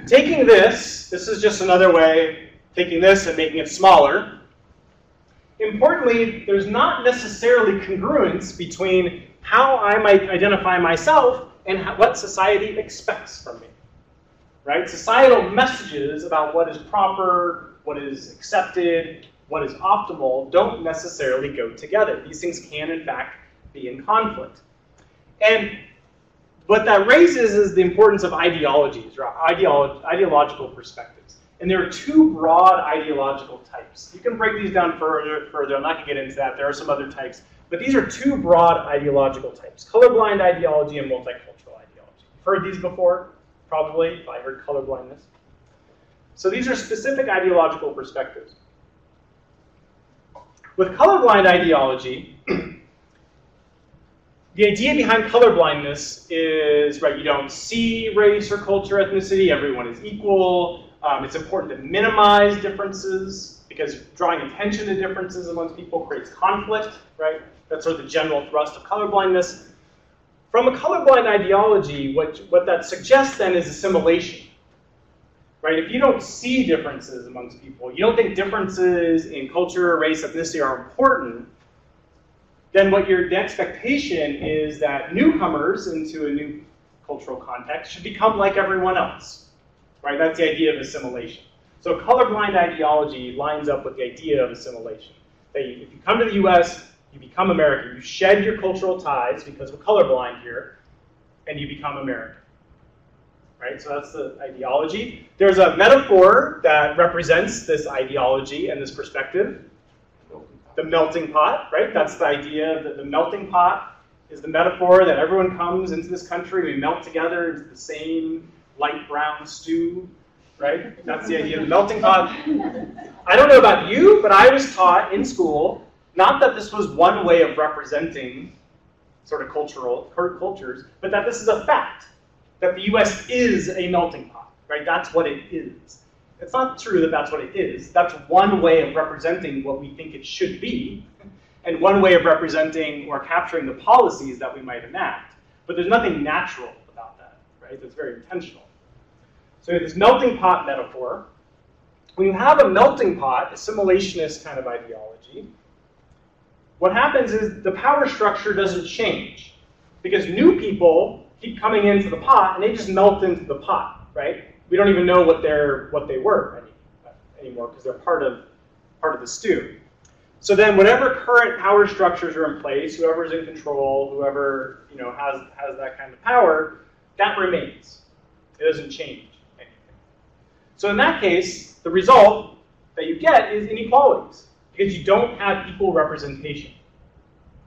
taking this is just another way, taking this and making it smaller. Importantly, there's not necessarily congruence between how I might identify myself and what society expects from me, right? Societal messages about what is proper, what is accepted, what is optimal don't necessarily go together. These things can, in fact, be in conflict. And what that raises is the importance of ideologies, or ideological perspectives. And there are two broad ideological types. You can break these down further. I'm not going to get into that. There are some other types. But these are two broad ideological types: colorblind ideology and multicultural ideology. You've heard these before, probably, if I heard colorblindness. So these are specific ideological perspectives. With colorblind ideology, the idea behind colorblindness is, right, you don't see race or culture, ethnicity, everyone is equal. It's important to minimize differences because drawing attention to differences amongst people creates conflict, right? That's sort of the general thrust of colorblindness. From a colorblind ideology, what that suggests then is assimilation, right? If you don't see differences amongst people, you don't think differences in culture, race, ethnicity are important, then the expectation is that newcomers into a new cultural context should become like everyone else, right? That's the idea of assimilation. So colorblind ideology lines up with the idea of assimilation. That if you come to the US, you become American. You shed your cultural ties because we're colorblind here, and you become American, right? So that's the ideology. There's a metaphor that represents this ideology and this perspective. The melting pot, right? That's the idea that the melting pot is the metaphor that everyone comes into this country, we melt together into the same light brown stew, right? That's the idea of the melting pot. I don't know about you, but I was taught in school, not that this was one way of representing sort of cultures, but that this is a fact, that the US is a melting pot, right? That's what it is. It's not true that that's what it is. That's one way of representing what we think it should be, and one way of representing or capturing the policies that we might enact. But there's nothing natural about that, right? That's very intentional. So this melting pot metaphor, when you have a melting pot, assimilationist kind of ideology, what happens is the power structure doesn't change because new people keep coming into the pot and they just melt into the pot, right? We don't even know what they were anymore because they're part of the stew. So then whatever current power structures are in place, whoever's in control, whoever has that kind of power, that remains. It doesn't change anything. So in that case, the result that you get is inequalities because you don't have equal representation.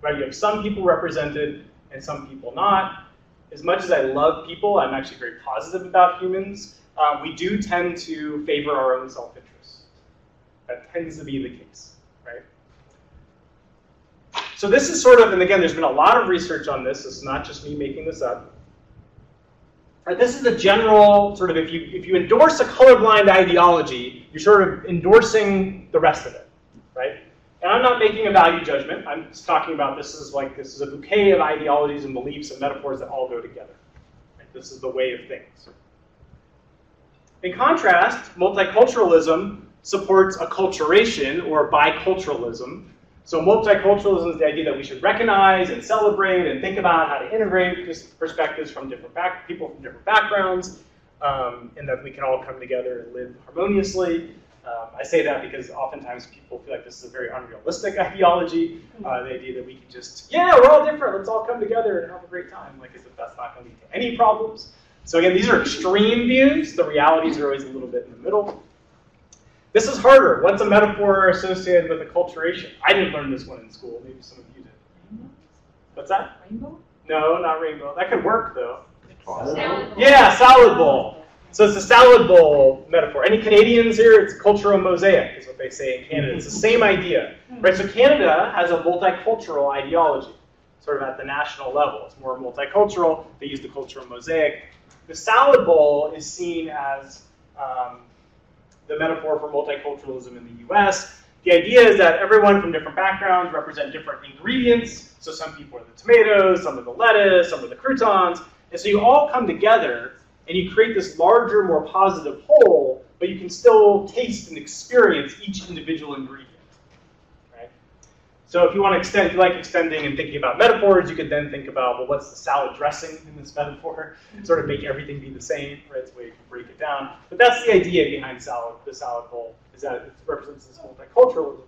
Right? You have some people represented and some people not. As much as I love people, I'm actually very positive about humans. We do tend to favor our own self-interest. That tends to be the case, right? So this is sort of, and again, there's been a lot of research on this. This is not just me making this up. Right, this is the general sort of, if you endorse a colorblind ideology, you're sort of endorsing the rest of it, right? And I'm not making a value judgment. I'm just talking about this is a bouquet of ideologies and beliefs and metaphors that all go together. Right? This is the way of things. In contrast, multiculturalism supports acculturation or biculturalism. So multiculturalism is the idea that we should recognize and celebrate and think about how to integrate perspectives from different people from different backgrounds, and that we can all come together and live harmoniously. I say that because oftentimes people feel like this is a very unrealistic ideology, the idea that we can just, yeah, we're all different, let's all come together and have a great time, like as if that's not going to lead to any problems. So again, these are extreme views. The realities are always a little bit in the middle. This is harder. What's a metaphor associated with acculturation? I didn't learn this one in school. Maybe some of you did. Rainbow? What's that? Rainbow? No, not rainbow. That could work, though. Salad bowl. Yeah, salad bowl. So it's a salad bowl metaphor. Any Canadians here? It's cultural mosaic, is what they say in Canada. It's the same idea. Right? So Canada has a multicultural ideology. sort of at the national level. It's more multicultural. They use the cultural mosaic. The salad bowl is seen as the metaphor for multiculturalism in the US. The idea is that everyone from different backgrounds represent different ingredients. So some people are the tomatoes, some are the lettuce, some are the croutons. And so you all come together and you create this larger, more positive whole, but you can still taste and experience each individual ingredient. Right? So if you want to extend, if you like extending and thinking about metaphors, you could then think about, well, what's the salad dressing in this metaphor? Sort of make everything be the same, right? It's a way you can break it down. But that's the idea behind the salad bowl, is that it represents this multiculturalism.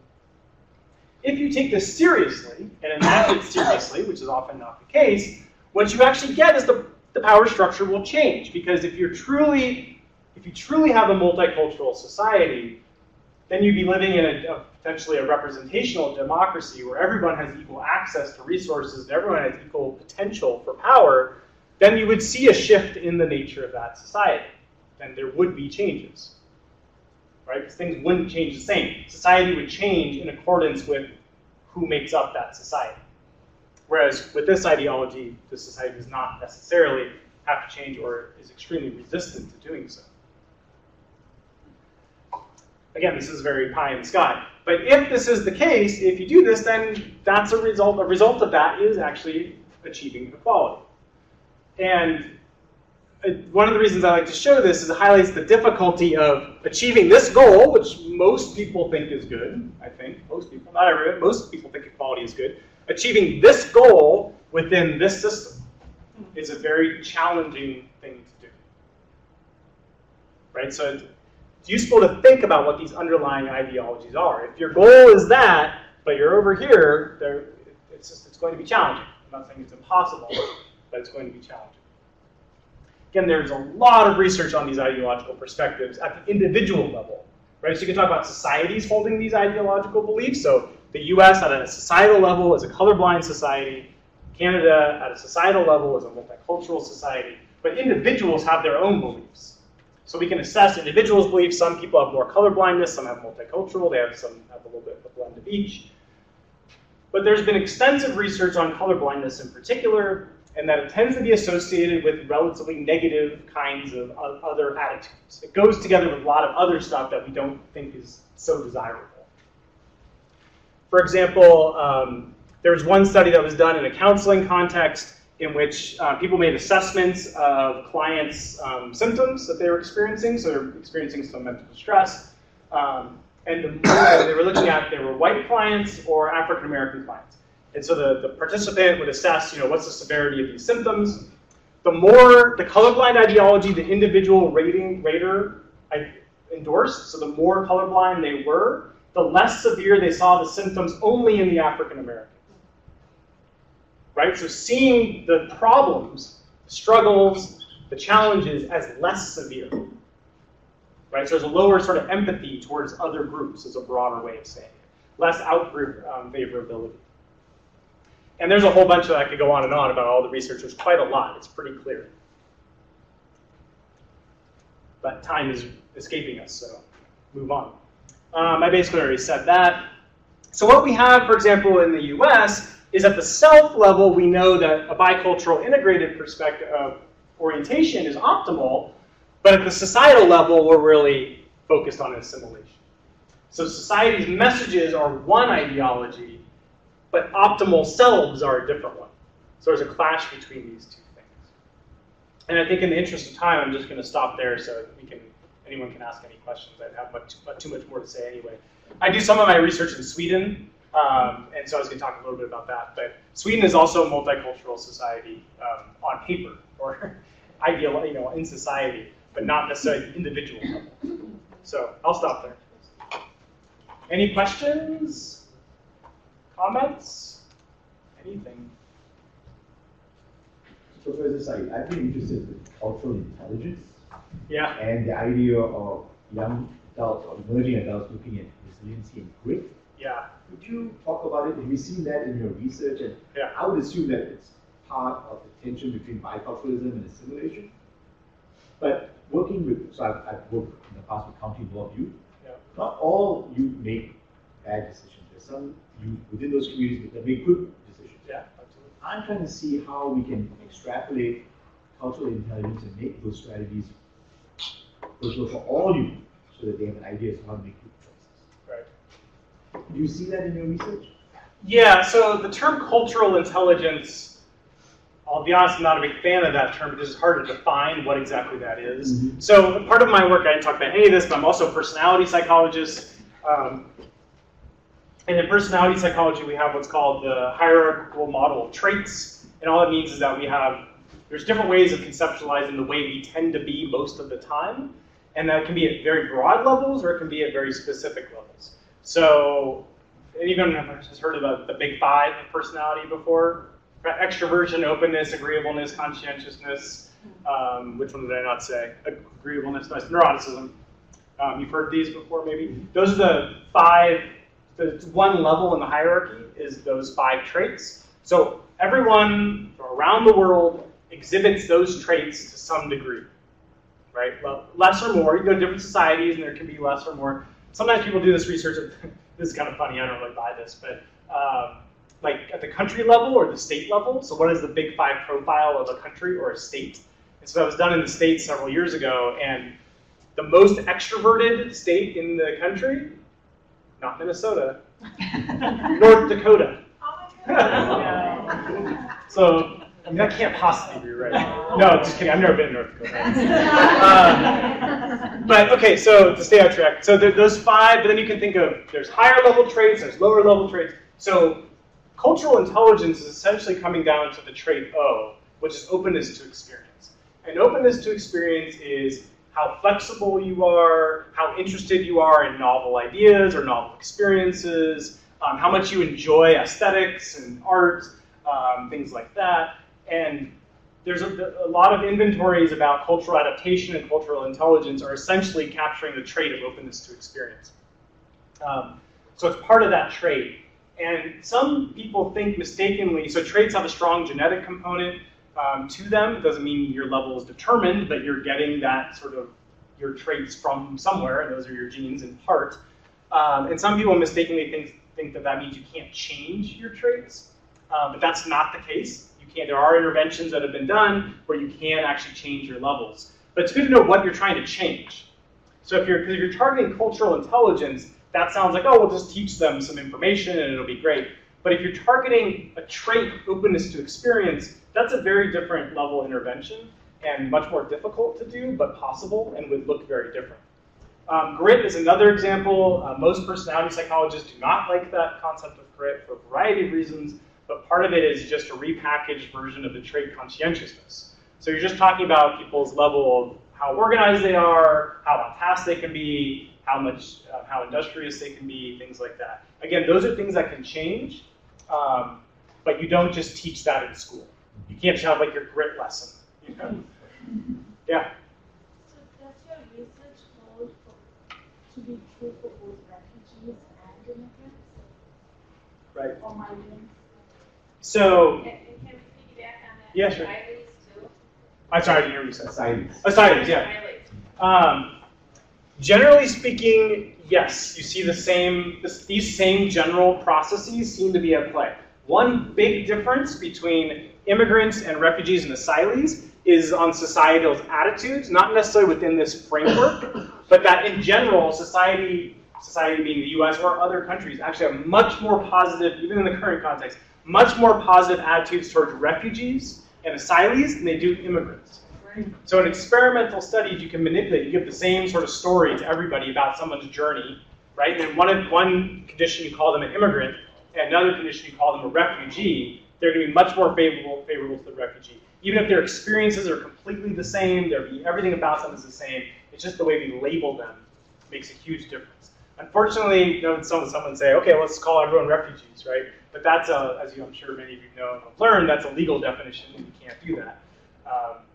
If you take this seriously and enact it seriously, which is often not the case, what you actually get is the power structure will change, because if you truly have a multicultural society, then you'd be living in potentially a representational democracy where everyone has equal access to resources and everyone has equal potential for power. Then you would see a shift in the nature of that society. Then there would be changes, right? Because things wouldn't change the same. Society would change in accordance with who makes up that society. Whereas with this ideology, the society does not necessarily have to change or is extremely resistant to doing so. Again, this is very pie in the sky. But if this is the case, if you do this, then that's a result. A result of that is actually achieving equality. And one of the reasons I like to show this is it highlights the difficulty of achieving this goal, which most people think is good. I think most people, not everyone, most people think equality is good. Achieving this goal within this system is a very challenging thing to do. Right? So it's useful to think about what these underlying ideologies are. If your goal is that, but you're over here, it's going to be challenging. I'm not saying it's impossible, but it's going to be challenging. Again, there's a lot of research on these ideological perspectives at the individual level. Right? So you can talk about societies holding these ideological beliefs. So the US at a societal level is a colorblind society. Canada at a societal level is a multicultural society. But individuals have their own beliefs. So we can assess individuals' beliefs. Some people have more colorblindness, some have multicultural, some have a little bit of a blend of each. But there's been extensive research on colorblindness in particular, and that it tends to be associated with relatively negative kinds of other attitudes. It goes together with a lot of other stuff that we don't think is so desirable. For example, there was one study that was done in a counseling context in which people made assessments of clients' symptoms that they were experiencing. So they were experiencing some mental distress. And the more they were looking at, they were white clients or African-American clients. And so the participant would assess, what's the severity of these symptoms. The more the colorblind ideology the individual rater endorsed, so the more colorblind they were, the less severe they saw the symptoms only in the African Americans. Right? So seeing the problems, the struggles, the challenges as less severe. Right? So there's a lower sort of empathy towards other groups, is a broader way of saying it. Less out-group favorability. And there's a whole bunch that I could go on and on about all the research. There's quite a lot. It's pretty clear. But time is escaping us, so move on. I basically already said that. So what we have, for example, in the US is at the self level, we know that a bicultural integrated perspective of orientation is optimal, but at the societal level, we're really focused on assimilation. So society's messages are one ideology, but optimal selves are a different one. So there's a clash between these two things. And I think in the interest of time, I'm just going to stop there so anyone can ask any questions. I have too much more to say anyway. I do some of my research in Sweden, and so I was going to talk a little bit about that. But Sweden is also a multicultural society on paper, or ideal, in society, but not necessarily at the individual level. So I'll stop there. Any questions? Comments? Anything? So Professor Syed, I've been interested in cultural intelligence. Yeah. And the idea of young adults or emerging adults looking at resiliency and grit. Yeah. Could you talk about it? Have you seen that in your research? And Yeah. I would assume that it's part of the tension between biculturalism and assimilation. But working with, so I've worked in the past with county law youth. Yeah. Not all youth make bad decisions. There's some youth within those communities that make good decisions. Yeah, absolutely. I'm trying to see how we can extrapolate cultural intelligence and make those strategies workable for all humans so that they have an idea as to how to make good choices. Right. Do you see that in your research? Yeah, so the term cultural intelligence, I'll be honest, I'm not a big fan of that term because it's hard to define what exactly that is. Mm-hmm. So part of my work, I didn't talk about any of this, but I'm also a personality psychologist. And in personality psychology, we have what's called the hierarchical model of traits. And all it means is that there's different ways of conceptualizing the way we tend to be most of the time. And that can be at very broad levels or it can be at very specific levels. So anyone has heard of the big five of personality before? Extroversion, openness, agreeableness, conscientiousness. Which one did I not say? Agreeableness, nice. Neuroticism. You've heard these before, maybe? Those are the five. The one level in the hierarchy is those five traits. So everyone around the world exhibits those traits to some degree, right? Well, less or more. You go to different societies, and there can be less or more. Sometimes people do this research. This is kind of funny. I don't really buy this, but like at the country level or the state level. So what is the big five profile of a country or a state? And so that was done in the States several years ago, and the most extroverted state in the country, not Minnesota, North Dakota. So, I mean, that can't possibly be right. No, just kidding. I've never been to North Dakota. But okay, so to stay on track, so those five, but then you can think of, there's higher level traits, there's lower level traits. So cultural intelligence is essentially coming down to the trait O, which is openness to experience. And openness to experience is how flexible you are, how interested you are in novel ideas or novel experiences, how much you enjoy aesthetics and art, things like that. And there's a lot of inventories about cultural adaptation and cultural intelligence are essentially capturing the trait of openness to experience. So it's part of that trait. And some people think mistakenly, so traits have a strong genetic component to them. It doesn't mean your level is determined, but you're getting that sort of your traits from somewhere, and those are your genes in part. And some people mistakenly think that means you can't change your traits, but that's not the case. You can't. There are interventions that have been done where you can actually change your levels. But it's good to know what you're trying to change. So if you're targeting cultural intelligence, that sounds like, oh, we'll just teach them some information and it'll be great. But if you're targeting a trait, openness to experience, that's a very different level intervention and much more difficult to do, but possible and would look very different. Grit is another example. Most personality psychologists do not like that concept of grit for a variety of reasons, but part of it is just a repackaged version of the trait conscientiousness. So you're just talking about people's level of how organized they are, how on task they can be, how industrious they can be, things like that. Again, those are things that can change, but you don't just teach that in school. You can't just have like your grit lesson. You know? Yeah. So does your research hold to be true for both refugees and immigrants? Right. Or migrants? So. Can we piggyback on that? Yeah, sure. Riley's too? I'm sorry, I didn't hear what you said. Silence. Oh, silence, yeah. Riley's. Generally speaking, yes, you see these same general processes seem to be at play. One big difference between immigrants and refugees and asylees is on societal attitudes, not necessarily within this framework, but that in general, society being the US or other countries, actually have much more positive, even in the current context, much more positive attitudes towards refugees and asylees than they do immigrants. So in experimental studies, you can manipulate, you give the same sort of story to everybody about someone's journey, right? And one condition you call them an immigrant, and another condition you call them a refugee, they're going to be much more favorable to the refugee. Even if their experiences are completely the same, everything about them is the same, it's just the way we label them makes a huge difference. Unfortunately, someone say, okay, let's call everyone refugees, right? But that's, as I'm sure many of you know and have learned, that's a legal definition, and you can't do that.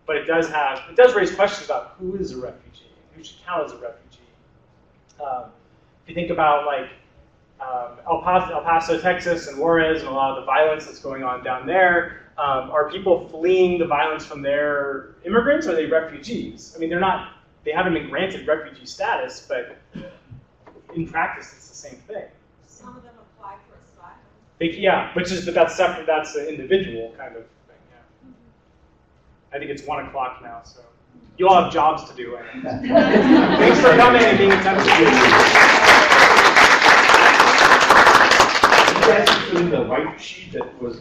But it does raise questions about who is a refugee, who should count as a refugee. If you think about like El Paso, Texas, and Juarez, and a lot of the violence that's going on down there, are people fleeing the violence from their immigrants, or are they refugees? I mean, they haven't been granted refugee status, but in practice, it's the same thing. Some of them apply for asylum. Yeah, but that's separate. That's an individual kind of thing. Yeah. I think it's 1 o'clock now, so you all have jobs to do. I think. Thanks for coming and being attentive. You guys fill in the white sheet that was